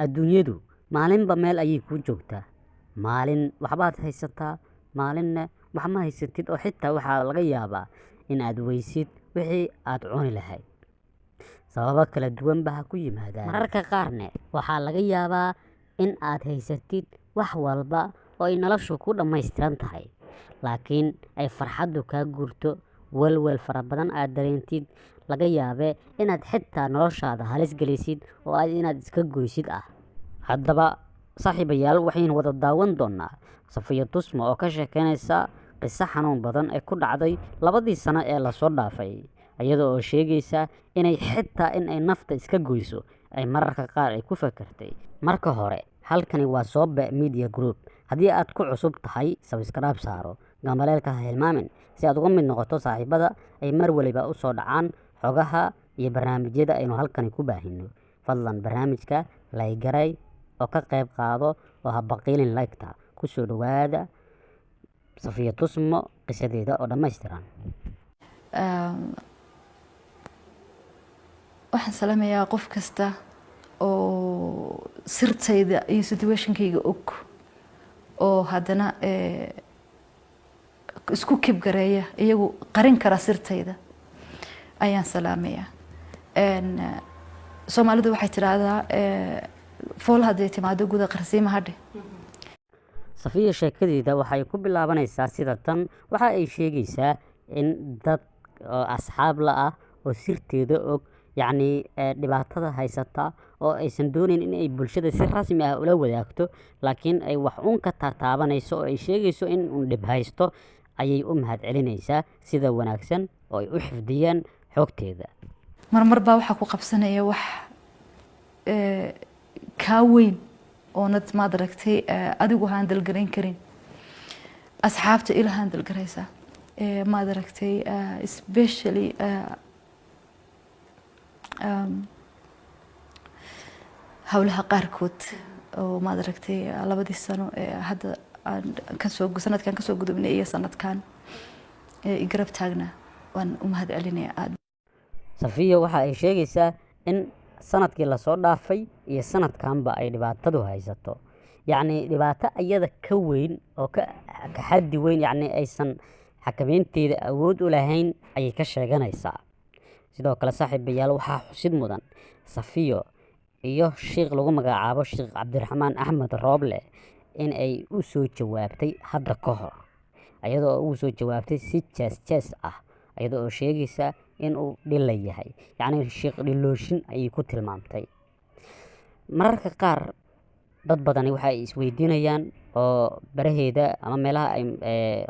adduunyadu maalinba meel ayay ku joogtaa. Maalin waxbaad haysataa, maalinna wax ma haysatid oo xitaa waxaa laga yaabaa in aad weysid wixii aad cuni lahayd. Sababo kala duwan baa ku yimaadaan. Mararka qaarna waxaa laga yaabaa in aad haysatid wax walba oo ay noloshu ku dhammaystiran tahay, laakiin ay farxaddu kaa guurto, walwal fara badan aad dareentid, laga yaabee inaad xitaa noloshaada halis gelisid oo aad inaad iska goysid ah. Haddaba saaxiibayaal, waxaynu wada daawan doonaa Safiya Tusmo oo ka sheekeynaysa qiso xanuun badan ee ku dhacday 2 sano ee la soo dhaafay, iyada oo sheegaysa inay xitaa in ay nafta iska goyso ay mararka qaar ay ku fakartay. Marka hore, halkani waa Sobe Media Group. Haddii aad ku cusub tahay, subscribe saaro, gambaleelka ha hilmaamin si aad uga mid noqoto saaxiibada ay mar waliba u soo dhacaan xogaha iyo barnaamijyada aynu halkani ku baahino. Fadlan barnaamijka like garay oo ka qayb qaado oo ha baqiilin like-ta. Ku soo dhawaada Safiya Tusmo qisadeeda oo dhammaystiran. waxaan salaamayaa qof kasta oo sirtayda iyo situationkayga og oo haddana isku kibgareeya iyagu qarin kara sirtayda ayaan salaamayaa. Soomaalidu waxay tiraahdaa fool hadday timaado guda qarsiima hadhe. Safiya sheekadeeda waxay ku bilaabanaysaa sida tan. Waxa ay sheegaysaa in dad asxaab la ah oo sirteeda og, yacni dhibaatada haysata oo aysan doonayn in ay bulshada si rasmi ah ula wadaagto, laakiin ay wax uun ka taabanayso oo ay sheegayso in uu dhib haysto, ayay u mahadcelinaysaa sida wanaagsan oo ay u xifdiyeen xogteeda. marmar baa waxaa ku qabsanaya wax kaa weyn oonad maad aragtay adigu handal garayn karin, asxaabta ila handal garaysa maad aragtay especially hawlaha qaarkood oo maad aragtay 2 sano hadda sanadkan kasoo gudubnay iyo sanadkan garab taagna waan u mahadcelinayaa aad. Safiya waxa ay sheegaysaa in sanadkii la soo dhaafay iyo sanadkanba ay dhibaatadu haysato, yacni dhibaato iyada ka weyn oo ka xaddi weyn, yacni aysan xakameynteeda awood u lahayn ayay ka sheeganaysaa. Sidoo kale saaxiibayaal, waxaa xusid mudan Safiyo iyo sheekh lagu magacaabo Sheekh Cabdiraxmaan Axmed Rooble in ay u soo jawaabtay hadda ka hor, iyadoo ugu soo jawaabtay si jees ah, iyadoo sheegaysa in uu dhilla yahay, yacni sheekh dhilooshin ayay ku tilmaamtay. Mararka qaar dad badani waxa ay isweydiinayaan oo baraheeda ama meelaha ay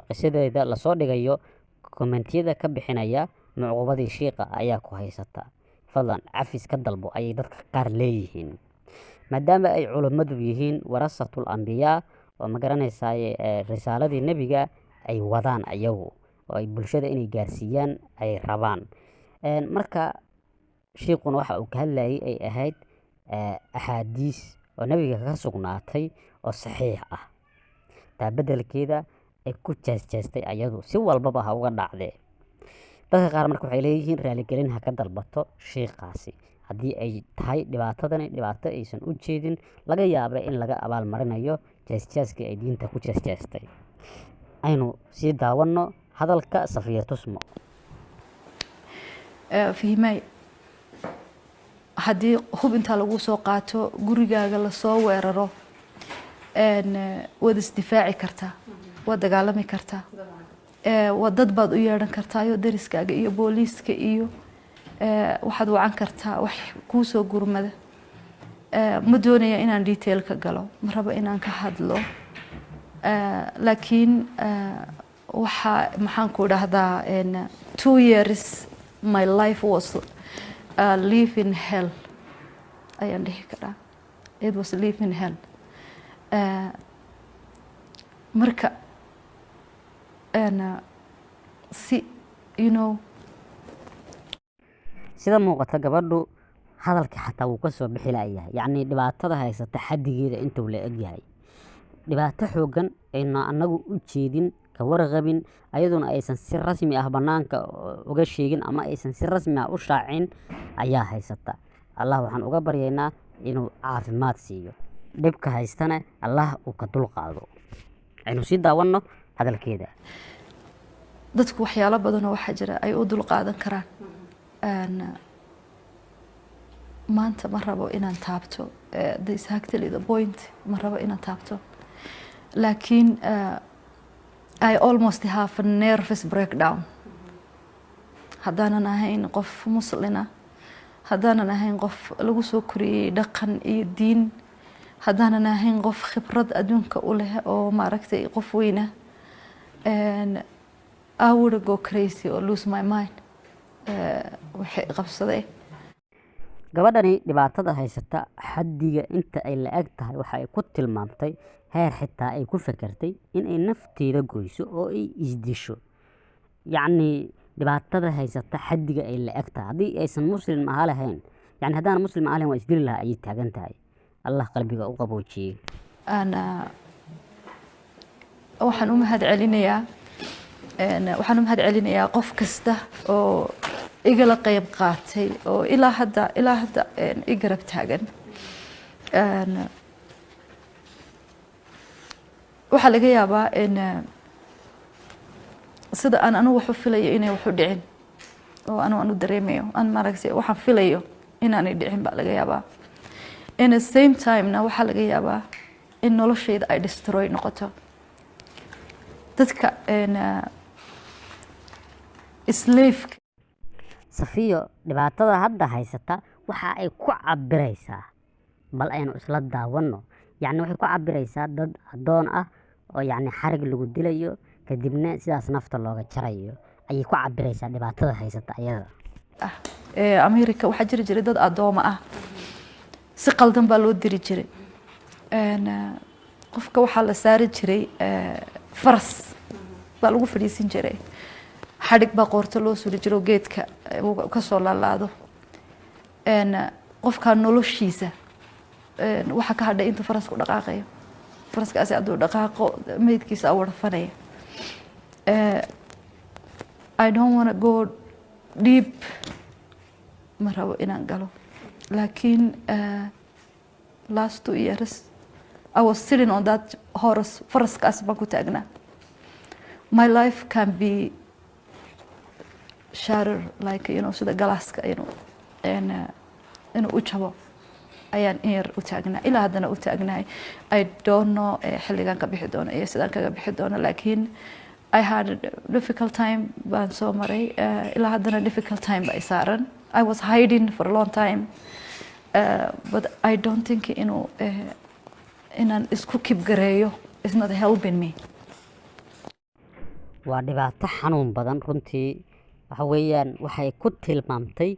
qisadeeda la soo dhigayo kommentiyada ka bixinaya mucuqubadii sheekha ayaa ku haysata. Fadlan cafis ka dalbo ayay dadka qaar leeyihiin, maadaama ay culimadu yihiin warasatul anbiyaa oo ma garanaysaa risaaladii nebiga ay wadaan ayagu oo ay bulshada inay gaarsiiyaan ay rabaan. Marka sheekhuna waxa uu ka hadlayay ay ahayd axaadiis oo nebiga ka sugnaatay oo saxiix ah, taa beddelkeeda ay ku jeestay ayadu si walbaba ha uga dhacdee. Dadka qaar marka waxay leeyihiin raaligelin ha ka dalbato sheekhaasi haddii ay tahay dhibaatadani dhibaato aysan u jeedin, laga yaabo in laga abaal marinayo jeeskii ay diinta ku jeestay. Aynu sii daawanno hadalka Safiya Tusmo. fahimay haddii hub inta lagu soo qaato gurigaaga la soo weeraro waad isdifaaci kartaa, waad dagaalami kartaa, waa dad baad u yeedhan kartaa iyo dariskaaga iyo booliiska iyo waxaad wacan kartaa wax kuu soo gurmada. ma doonaya inaan detail ka galo, ma rabo inaan ka hadlo, laakiin waxa maxaan ku dhahdaa 2 years my life was live in hell ayaan dhihi karaa. It was live in hell. marka si sida muuqata gabadhu hadalka xataa wuu ka soo bixi layahay, yacni dhibaatada haysata xaddigeeda intuu la eg yahay, dhibaato xoogan ayna anagu u jeedin ka warqabin, ayaduna aysan si rasmi ah banaanka uga sheegin ama aysan si rasmi ah u shaacin ayaa haysata. Allah waxaan uga baryaynaa inuu caafimaad siiyo dhibka haystana allah uu ka dulqaado. aynu sii daawanno hadalkeeda. dadku waxyaalo badan oo waxaa jira ay u dulqaadan karaan. maanta ma rabo inaan taabto this actually the point, ma rabo inaan taabto, laakiin I almost have a nervous breakdown haddaanan ahayn qof muslina, haddaanan ahayn qof lagu soo koriyey dhaqan iyo diin, haddaanan ahayn qof khibrad adduunka u leh oo maaragtay qof weyna, I would go crazy or lose my mind. waxay qabsaday gabadhani dhibaatada haysata xaddiga inta ay la-eg tahay waxa ay ku tilmaamtay heer xitaa ay ku fakartay in ay nafteeda goyso oo ay isdisho. yacni dhibaatada haysata xaddiga ay la-eg tahay haddii aysan muslim ahaa lahayn, yani haddaan muslim ahaa lahayn waa isdili lahaa ayay taagan tahay. allah qalbiga u qaboojiyey. waxaan u mahad celinayaa qof kasta oo igala qayb qaatay oo ilaa hadda i garab taagan. waxaa laga yaabaa sida aan anigu wax u filayo inay wax u dhicin oo aan u dareemayo, aan maaragtay waxaan filayo inaanay dhicin baa laga yaabaa. in the same time-na waxaa laga yaabaa in noloshayda ay destroy noqoto. dadka slave safiyo dhibaatada hadda haysata waxa ay ku cabiraysaa, bal aynu isla daawanno. yacni waxay ku cabiraysaa dad addoon ah oo yacni xarig lagu dilayo kadibna sidaas nafta looga jarayo ayay ku cabiraysaa dhibaatada haysata ayada. America waxaa jiri jiray dad addooma ah, si qaldan baa loo diri jiray. qofka waxaa la saari jiray faras baa lagu fadhiisin jiray, xadhig baa qoorta loo suri jiro geedka ka soo laalaado. qofka noloshiisa waxa ka hadhay intuu farasku dhaqaaqayo, faraskaasi hadduu dhaqaaqo meydkiisa warfanaya. I don't want to go deep, ma rabo inaan galo, laakiin last 2 years I was sitting on that horse, faraskaas baan ku taagnaa. My life can be shattered like sida galaaska inuu u jabo ayaan yar u taagnaa, ilaa haddana u taagnahay. I don't know xilligan ka bixi doono iyo sidaan kaga bixi doono, laakiin I had a difficult time baan soo maray, ilaa haddana difficult time baa i saaran. I was hiding for a long time, but I don't think inaan isku kibgareeyo is not helping me. waa dhibaato xanuun badan runtii. waxa weeyaan waxay ku tilmaamtay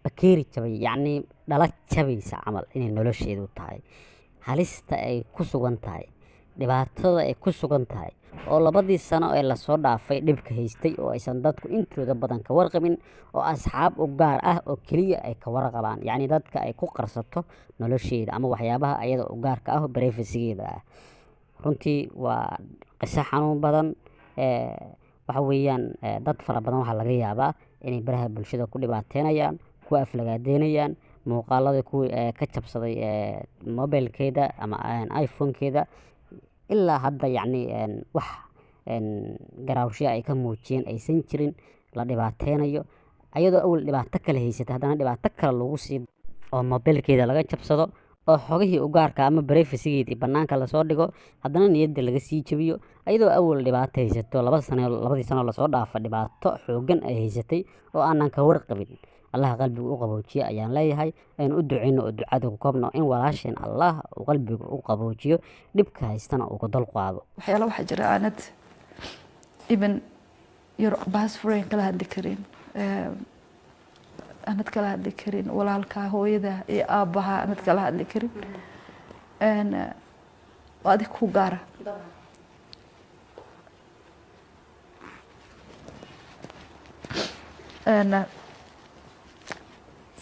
bakeeri jabay, yacni dhala jabaysa camal inay nolosheedu tahay. halista ay ku sugan tahay, dhibaatada ay ku sugan tahay, oo 2 sano ee lasoo dhaafay dhibka haystay oo aysan dadku intooda badan ka warqabin, oo asxaab u gaar ah oo keliya ay ka warqabaan. yacni dadka ay ku qarsato nolosheeda ama waxyaabaha ayada u gaarka ah oo barefisigeeda ah. runtii waa qiso xanuun badan. waxa weeyaan dad fara badan waxaa laga yaabaa inay baraha bulshada ku dhibaateynayaan, ku aflagaadeynayaan, muuqaalada kuwii ka jabsaday mobilkeeda ama iPhone-keeda ilaa hadda yacni wax garaawshiya ay ka muujiyeen aysan jirin, la dhibaateynayo ayadoo awal dhibaato kale haysata haddana dhibaato kale lagu sii oo mobilkeeda laga jabsado, oo xogihii u gaarka ama barefisigeedii bannaanka lasoo dhigo, haddana niyadda laga sii jabiyo ayadoo awal dhibaato haysato 2 sano lasoo dhaafa dhibaato xooggan ay haysatay oo aanan ka warqabin. allah qalbiga u qaboojiyo ayaan leeyahay. aynu u duceyno oo ducada ku koobno in walaasheen allah uu qalbiga u qaboojiyo, dhibka haystana uu ka dulqaado. waxyaalo waxaa jira aanad even your best friend kala hadli karin, aanad kala hadli karin walaalka, hooyada iyo aabbaha aanad kala hadli karin. waa adig ku gaara.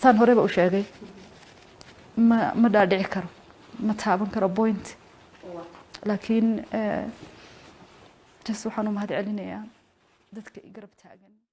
saan horeba u sheegay, ma dhaadhici karo, ma taaban karo point, laakiin just waxaan u mahad celinayaa dadka i garab taagan.